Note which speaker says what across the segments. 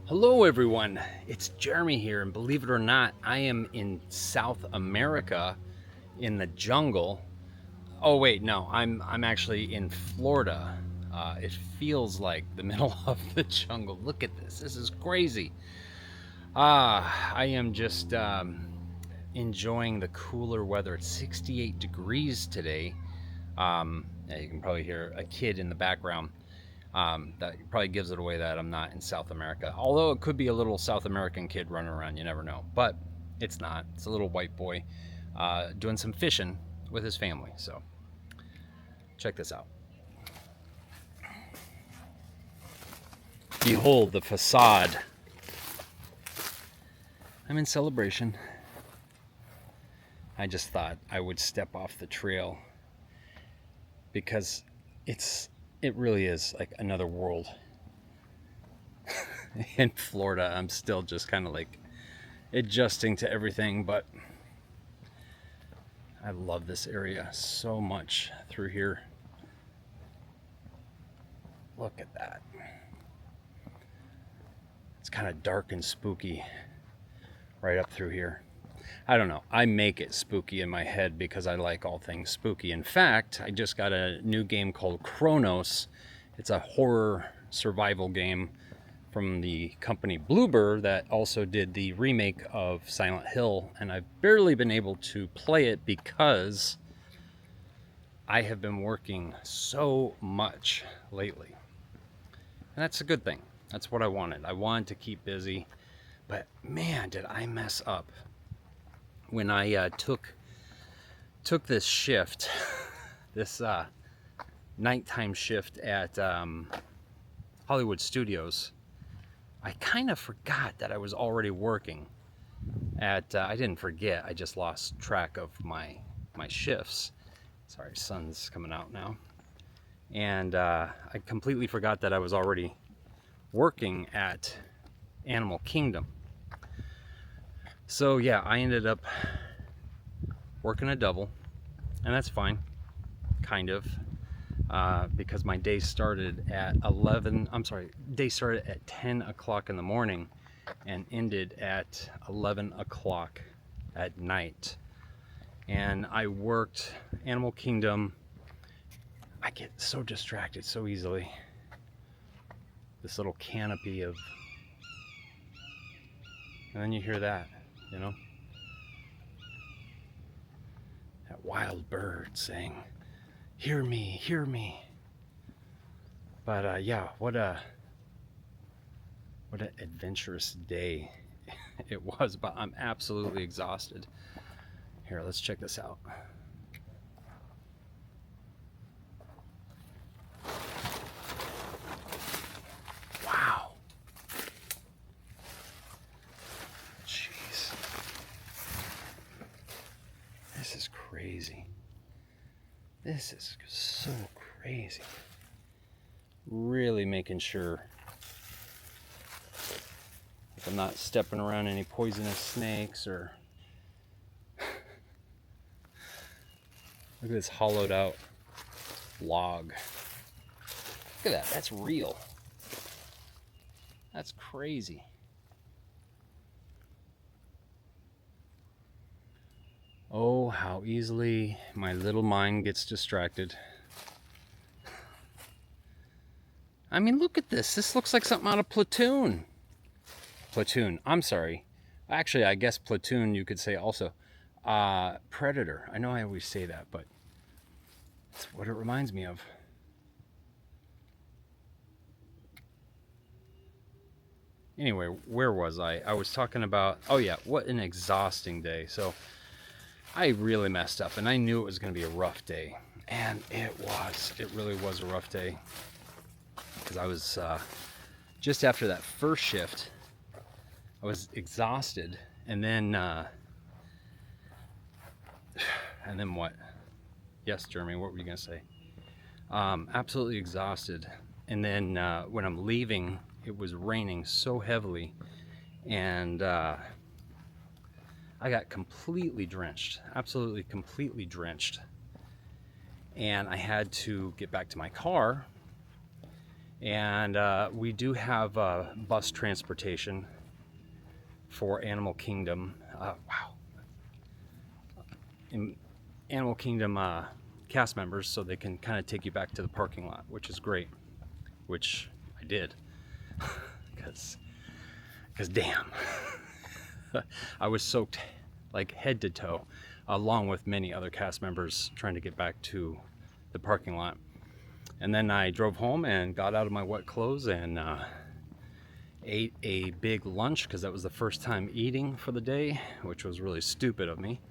Speaker 1: Hello everyone, it's Jeremy here, and believe it or not, I am in South America in the jungle. Oh wait, no, I'm actually in Florida. It feels like the middle of the jungle. Look at this. This is crazy. I am just enjoying the cooler weather. It's 68 degrees today. Yeah, you can probably hear a kid in the background. That probably gives it away that I'm not in South America. Although it could be a little South American kid running around, you never know. But it's not. It's a little white boy doing some fishing with his family. So check this out. Behold the facade. I'm in Celebration. I just thought I would step off the trail because it really is like another world. In Florida, I'm still just kind of like adjusting to everything, but I love this area so much through here. Look at that. It's kind of dark and spooky right up through here. I don't know. I make it spooky in my head because I like all things spooky. In fact, I just got a new game called Chronos. It's a horror survival game from the company Bloober that also did the remake of Silent Hill, and I've barely been able to play it because I have been working so much lately. And that's a good thing. That's what I wanted. I wanted to keep busy, but man, did I mess up when I took this shift, this nighttime shift at Hollywood Studios. I kind of forgot that I was already working at, I didn't forget, I just lost track of my shifts. Sorry, sun's coming out now. And I completely forgot that I was already working at Animal Kingdom. So yeah, I ended up working a double, and that's fine, kind of. Because my day started at 10 o'clock in the morning and ended at 11 o'clock at night. And I worked Animal Kingdom. I get so distracted so easily. This little canopy of, and then you hear that, you know, that wild bird saying, "Hear me, hear me." But yeah, what an adventurous day it was. But I'm absolutely exhausted. Here, let's check this out. Wow. Jeez. This is crazy. This is so crazy. Really making sure if I'm not stepping around any poisonous snakes or look at this hollowed out log. Look at that, that's real. That's crazy. Oh, how easily my little mind gets distracted. I mean, look at this. This looks like something out of Platoon. Platoon, I'm sorry. Actually, I guess Platoon you could say also. Predator. I know I always say that, but it's what it reminds me of. Anyway, where was I? I was talking about, oh yeah, what an exhausting day. So I really messed up, and I knew it was going to be a rough day. And it was. It really was a rough day. Because I was, just after that first shift, I was exhausted. And then what? Yes, Jeremy, what were you going to say? Absolutely exhausted. And then when I'm leaving, it was raining so heavily, and I got completely drenched, absolutely completely drenched. And I had to get back to my car, And we do have bus transportation for Animal Kingdom. Wow. In Animal Kingdom cast members, so they can kind of take you back to the parking lot, which is great, which I did. Because damn, I was soaked like head to toe, along with many other cast members trying to get back to the parking lot. And then I drove home and got out of my wet clothes and ate a big lunch, because that was the first time eating for the day, which was really stupid of me,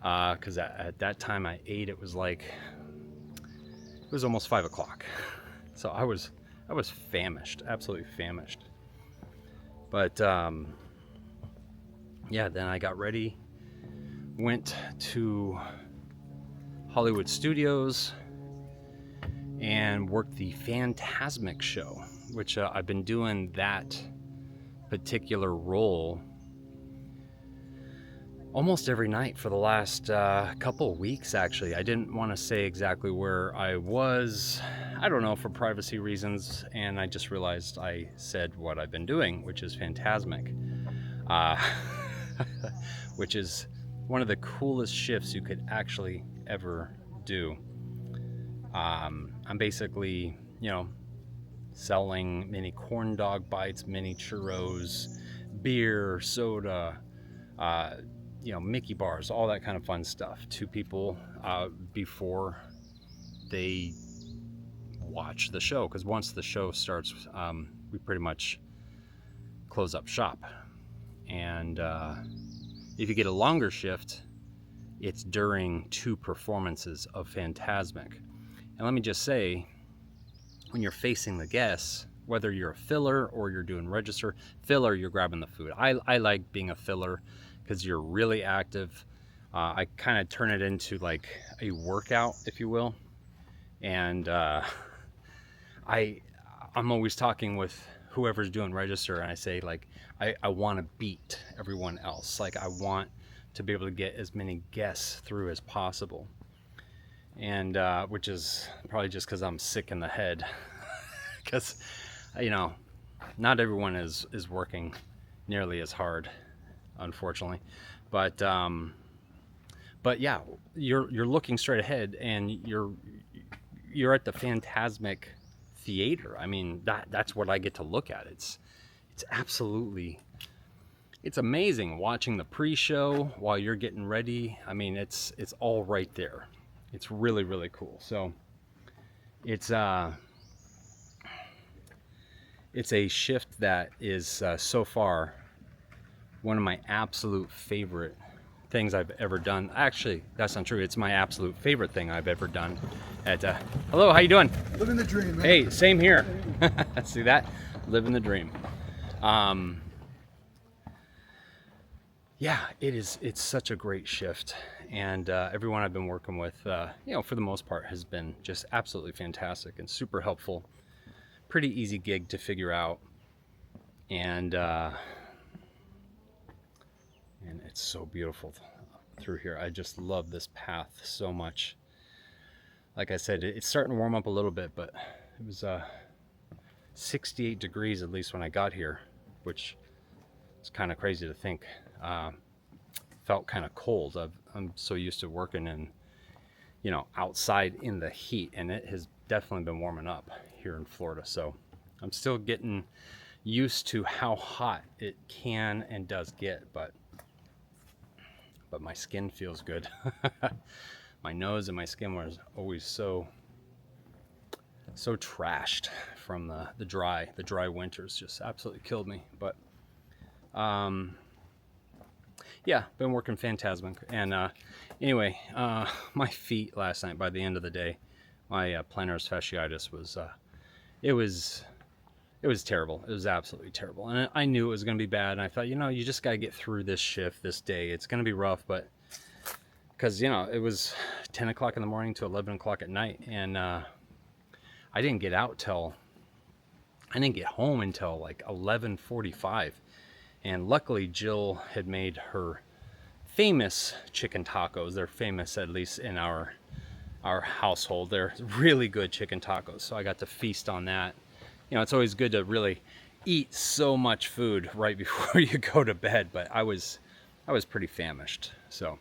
Speaker 1: because at that time I ate, it was almost 5 o'clock. So I was famished, absolutely famished. But yeah, then I got ready, went to Hollywood Studios and worked the Fantasmic show, which I've been doing that particular role almost every night for the last couple of weeks, actually. I didn't want to say exactly where I was, I don't know, for privacy reasons, and I just realized I said what I've been doing, which is Fantasmic, which is one of the coolest shifts you could actually ever do. I'm basically, selling mini corn dog bites, mini churros, beer, soda, Mickey bars, all that kind of fun stuff to people before they watch the show. Because once the show starts, we pretty much close up shop. And if you get a longer shift, it's during 2 performances of Fantasmic. And let me just say, when you're facing the guests, whether you're a filler or you're doing register, filler, you're grabbing the food. I like being a filler because you're really active. I kind of turn it into like a workout, if you will. And I'm always talking with whoever's doing register, and I say, like, I want to beat everyone else. Like, I want to be able to get as many guests through as possible. And which is probably just because I'm sick in the head, because not everyone is working nearly as hard, unfortunately. But yeah, you're looking straight ahead, and you're at the Fantasmic theater. I mean, that's what I get to look at. It's absolutely, it's amazing watching the pre-show while you're getting ready. I mean, it's all right there. It's really, really cool. So it's a shift that is so far one of my absolute favorite things I've ever done. Actually, that's not true. It's my absolute favorite thing I've ever done. Hello, how you doing?
Speaker 2: Living the dream, man.
Speaker 1: Hey, same here. See that? Living the dream. Yeah, it's such a great shift, and everyone I've been working with, for the most part, has been just absolutely fantastic and super helpful. Pretty easy gig to figure out, and it's so beautiful through here. I just love this path so much. Like I said, it's starting to warm up a little bit, but it was 68 degrees at least when I got here, which is kind of crazy to think. Felt kind of cold. I'm so used to working in, outside in the heat, and it has definitely been warming up here in Florida. So I'm still getting used to how hot it can and does get, but my skin feels good. My nose and my skin was always so trashed from the dry winters. Just absolutely killed me. But yeah, been working Fantasmic. And anyway, my feet last night, by the end of the day, my plantar fasciitis was it was terrible. It was absolutely terrible, and I knew it was going to be bad. And I thought, you just got to get through this shift, this day. It's going to be rough, but because it was 10 o'clock in the morning to 11 o'clock at night, and I didn't get home until like 11:45. And luckily, Jill had made her famous chicken tacos. They're famous, at least in our household. They're really good chicken tacos. So I got to feast on that. it's always good to really eat so much food right before you go to bed. But I was pretty famished. So,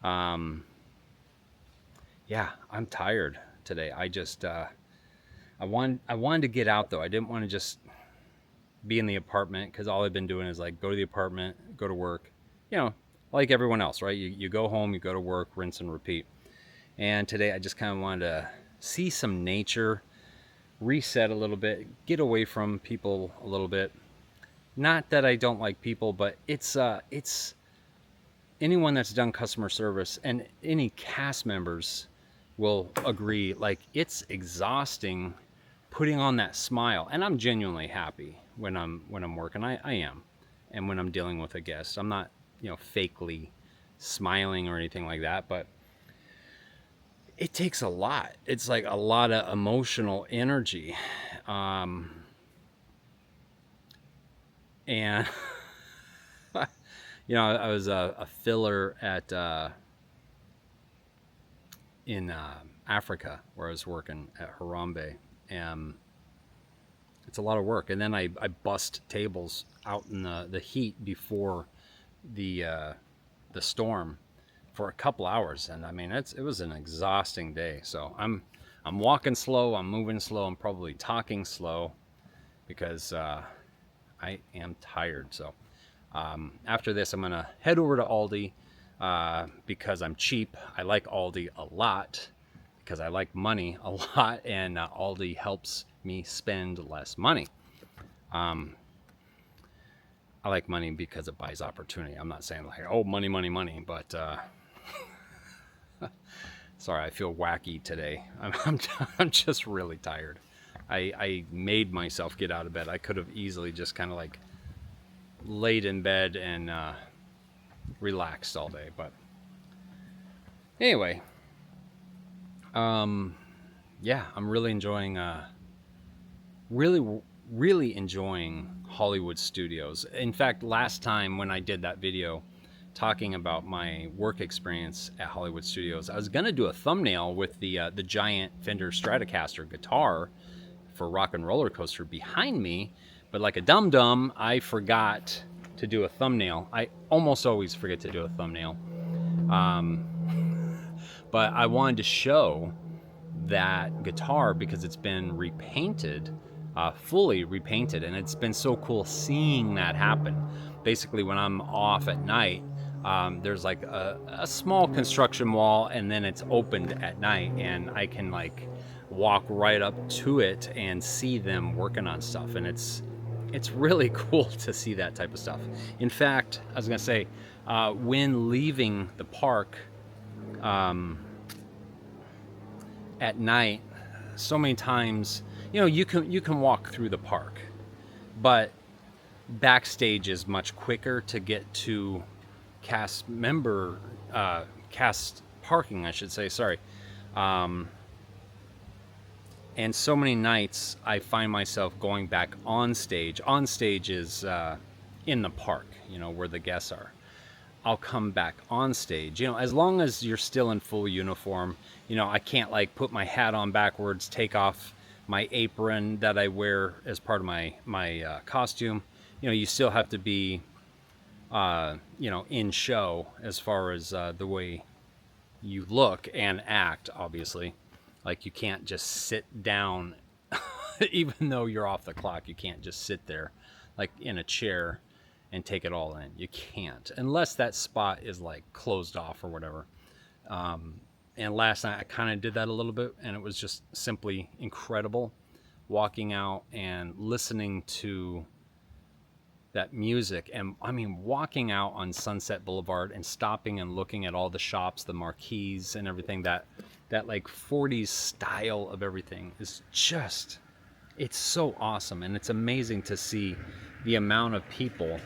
Speaker 1: yeah, I'm tired today. I just, I wanted to get out though. I didn't want to just be in the apartment because all I've been doing is like go to the apartment, go to work, like everyone else, right? You go home, you go to work, rinse and repeat. And today I just kind of wanted to see some nature, reset a little bit, get away from people a little bit. Not that I don't like people, but it's anyone that's done customer service and any cast members will agree, like it's exhausting putting on that smile. And I'm genuinely happy when I'm working. I am. And when I'm dealing with a guest, I'm not, fakely smiling or anything like that, but it takes a lot. It's like a lot of emotional energy. And I was a filler at in Africa where I was working at Harambe, and it's a lot of work. And then I bust tables out in the heat before the storm for a couple hours, and I mean it was an exhausting day. So I'm walking slow, I'm moving slow, I'm probably talking slow because I am tired. So after this, I'm gonna head over to Aldi because I'm cheap. I like Aldi a lot because I like money a lot, and Aldi helps me spend less money. I like money because it buys opportunity. I'm not saying like, oh, money, money, money, but sorry, I feel wacky today. I'm just really tired. I made myself get out of bed. I could have easily just kind of like laid in bed and relaxed all day, but anyway, yeah, I'm really enjoying really enjoying Hollywood studios. In fact, last time when I did that video talking about my work experience at Hollywood studios, I was gonna do a thumbnail with the giant Fender Stratocaster guitar for Rock and Roller Coaster behind me, but like a dum-dum, I forgot to do a thumbnail. I almost always forget to do a thumbnail. But I wanted to show that guitar because it's been repainted, fully repainted, and it's been so cool seeing that happen. Basically, when I'm off at night, there's like a small construction wall, and then it's opened at night, and I can like walk right up to it and see them working on stuff, and it's really cool to see that type of stuff. In fact, I was gonna say, when leaving the park at night, so many times, you can walk through the park, but backstage is much quicker to get to cast parking, I should say. Sorry. And so many nights I find myself going back on stage. On stage is in the park, where the guests are. I'll come back on stage, as long as you're still in full uniform. I can't like put my hat on backwards, take off my apron that I wear as part of my costume. You still have to be, in show as far as the way you look and act, obviously. Like you can't just sit down, even though you're off the clock. You can't just sit there like in a chair and take it all in. You can't, unless that spot is like closed off or whatever. And last night I kind of did that a little bit, and it was just simply incredible walking out and listening to that music. And I mean, walking out on Sunset Boulevard and stopping and looking at all the shops, the marquees and everything, that like 40s style of everything is just, it's so awesome. And it's amazing to see the amount of people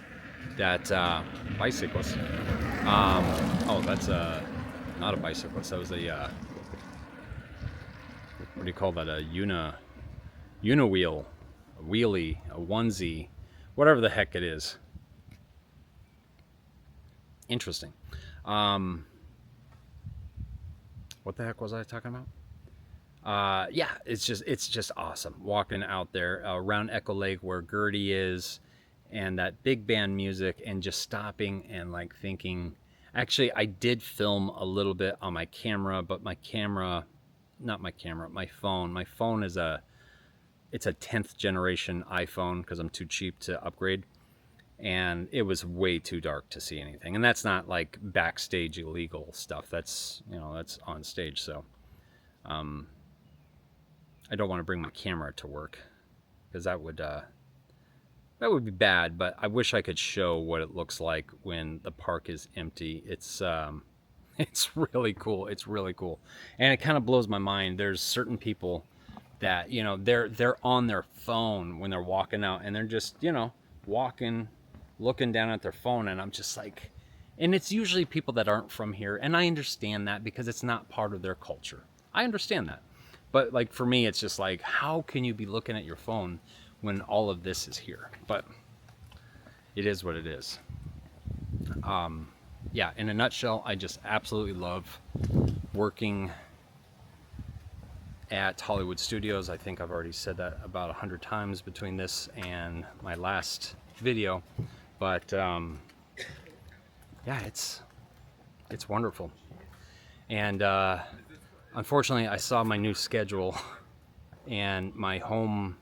Speaker 1: that bicyclists. Oh, that's not a bicyclist. That was a what do you call that? A unawheel, a wheelie, a onesie, whatever the heck it is. Interesting. What the heck was I talking about? Yeah, it's just awesome walking out there around Echo Lake where Gertie is, and that big band music, and just stopping and like thinking. Actually, I did film a little bit on my camera, but my camera, not my camera, my phone. My phone is it's a 10th generation iPhone because I'm too cheap to upgrade, and it was way too dark to see anything. And that's not like backstage illegal stuff. That's that's on stage. So I don't want to bring my camera to work because that would be bad. But I wish I could show what it looks like when the park is empty. It's it's really cool. It's really cool, and it kind of blows my mind. There's certain people that they're on their phone when they're walking out, and they're just walking, looking down at their phone, and I'm just like, and it's usually people that aren't from here, and I understand that because it's not part of their culture. I understand that. But like for me, it's just like, how can you be looking at your phone when all of this is here? But it is what it is. Yeah, in a nutshell, I just absolutely love working at Hollywood Studios. I think I've already said that about 100 times between this and my last video. But yeah, it's wonderful. And unfortunately, I saw my new schedule, and my home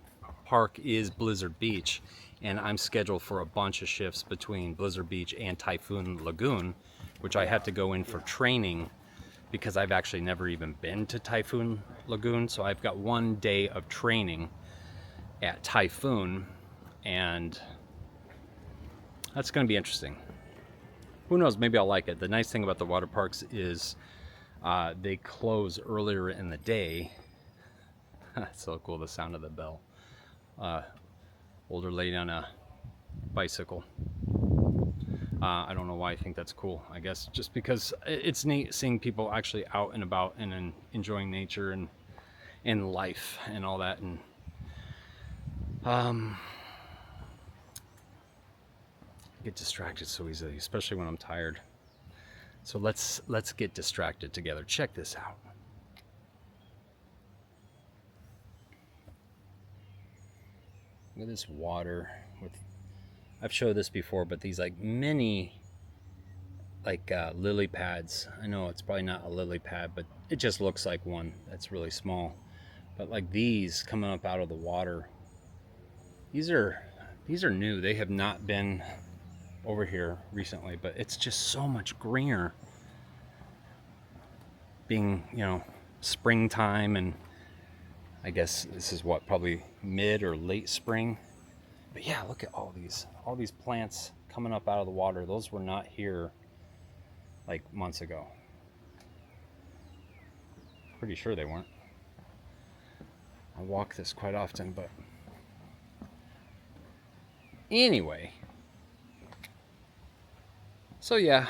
Speaker 1: park is Blizzard Beach, and I'm scheduled for a bunch of shifts between Blizzard Beach and Typhoon Lagoon, which I have to go in for training because I've actually never even been to Typhoon Lagoon. So I've got 1 day of training at Typhoon, and that's going to be interesting. Who knows, maybe I'll like it. The nice thing about the water parks is they close earlier in the day. That's so cool, the sound of the bell. Older lady on a bicycle. I don't know why I think that's cool. I guess just because it's neat seeing people actually out and about and enjoying nature and life and all that. And get distracted so easily, especially when I'm tired. So let's get distracted together. Check this out. Look at this water with, I've showed this before, but these like mini lily pads. I know it's probably not a lily pad, but it just looks like one that's really small. But like these coming up out of the water, these are new. They have not been over here recently, but it's just so much greener, being springtime, and I guess this is what, probably mid or late spring. But yeah, look at all these plants coming up out of the water. Those were not here like months ago. Pretty sure they weren't. I walk this quite often, but anyway. So yeah,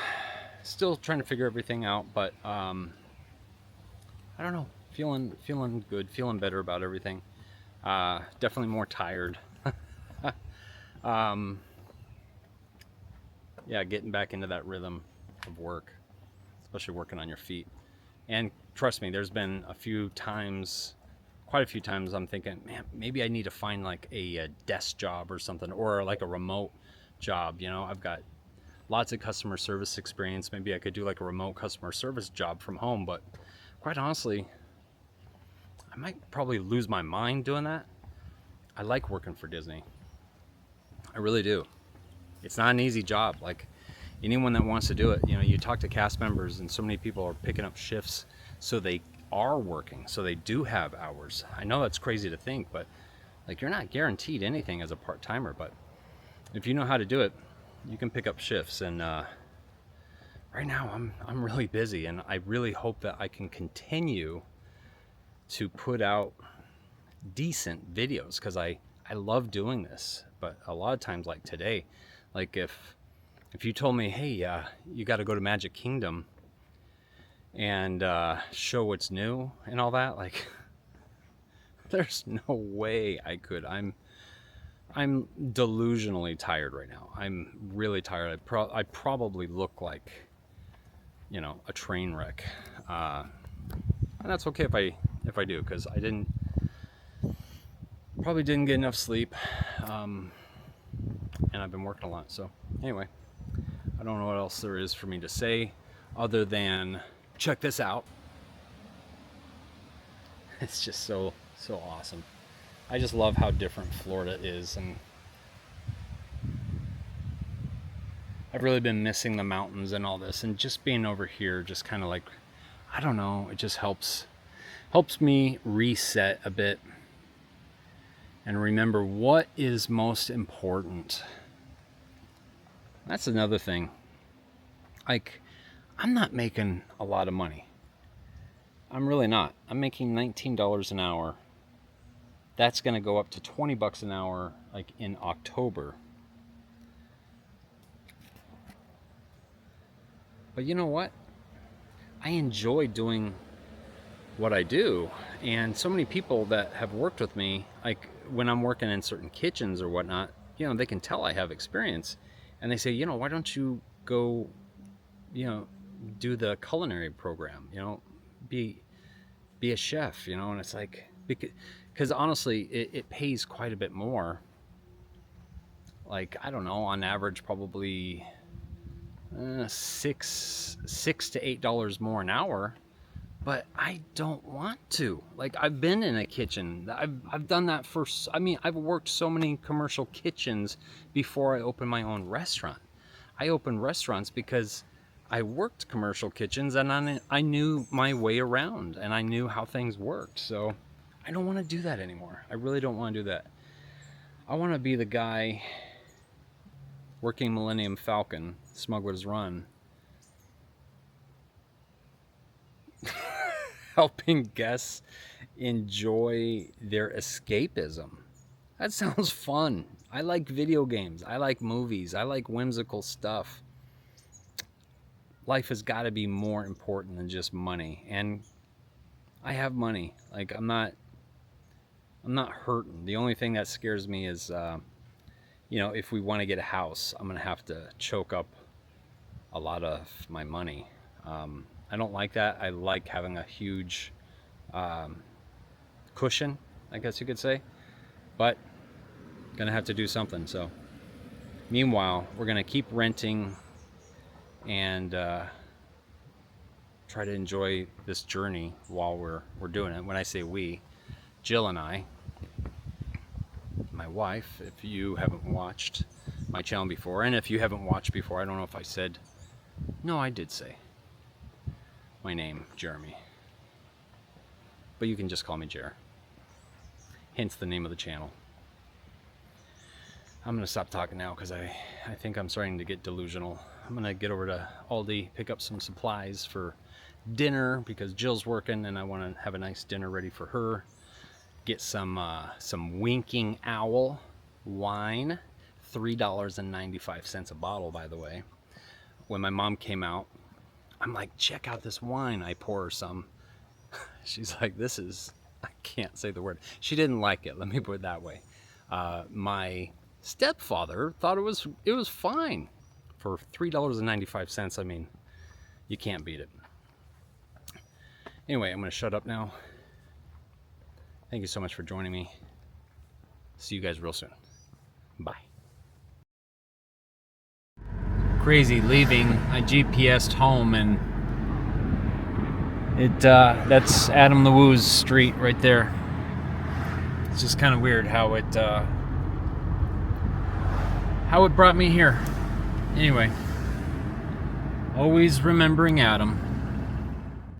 Speaker 1: still trying to figure everything out, but I don't know, feeling good, feeling better about everything. Definitely more tired. Yeah, getting back into that rhythm of work, especially working on your feet. And trust me, there's been quite a few times I'm thinking, man, maybe I need to find like a desk job or something, or like a remote job. I've got lots of customer service experience. Maybe I could do like a remote customer service job from home, but quite honestly, I might probably lose my mind doing that. I like working for Disney. I really do. It's not an easy job. Like anyone that wants to do it, you talk to cast members, and so many people are picking up shifts so they are working, so they do have hours. I know that's crazy to think, but like you're not guaranteed anything as a part-timer, but if you know how to do it, you can pick up shifts. And right now I'm really busy, and I really hope that I can continue to put out decent videos, because I love doing this. But a lot of times, like today, like if you told me, hey, you got to go to Magic Kingdom and show what's new and all that, like there's no way I could. I'm delusionally tired right now. I'm really tired. I probably look like a train wreck, and that's okay if if I do, because I probably didn't get enough sleep, and I've been working a lot. So anyway, I don't know what else there is for me to say other than check this out. It's just so awesome. I just love how different Florida is, and I've really been missing the mountains and all this, and just being over here just kind of like, I don't know, it just helps me reset a bit and remember what is most important. That's another thing. Like, I'm not making a lot of money. I'm really not. I'm making $19 an hour. That's going to go up to $20 an hour like in October. But you know what? I enjoy doing what I do. And so many people that have worked with me, like when I'm working in certain kitchens or whatnot, you know, they can tell I have experience. And they say, you know, why don't you go, you know, do the culinary program, you know, be a chef, you know? And it's like, because honestly, it pays quite a bit more. Like, I don't know, on average, probably $6 to $8 more an hour. But I don't want to. Like, I've been in a kitchen. I've done that for, I mean, I've worked so many commercial kitchens before I opened my own restaurant. I opened restaurants because I worked commercial kitchens, and I knew my way around, and I knew how things worked. So I don't want to do that anymore. I really don't want to do that. I want to be the guy working Millennium Falcon, Smuggler's Run, helping guests enjoy their escapism. That sounds fun. I like video games. I like movies. I like whimsical stuff. Life has got to be more important than just money. And I have money. Like, I'm not hurting. The only thing that scares me is, you know, if we want to get a house, I'm going to have to choke up a lot of my money. I don't like that. I like having a huge cushion, I guess you could say. But going to have to do something. So meanwhile, we're going to keep renting and try to enjoy this journey while we're doing it. When I say we, Jill and I, my wife. If you haven't watched my channel before, and if you haven't watched before, I don't know if I said, no, I did say my name, Jeremy, but you can just call me Jer, hence the name of the channel. I'm gonna stop talking now because I think I'm starting to get delusional. I'm gonna get over to Aldi, pick up some supplies for dinner because Jill's working and I want to have a nice dinner ready for her. Get some Winking Owl wine, $3.95 a bottle, by the way. When my mom came out, I'm like, check out this wine. I pour her some. She's like, this is, I can't say the word. She didn't like it, let me put it that way. My stepfather thought it was fine for $3.95. I mean, you can't beat it. Anyway, I'm gonna shut up now. Thank you so much for joining me. See you guys real soon. Bye. Crazy leaving. I GPS'd home and that's Adam the Woo's street right there. It's just kind of weird how it brought me here. Anyway, always remembering Adam.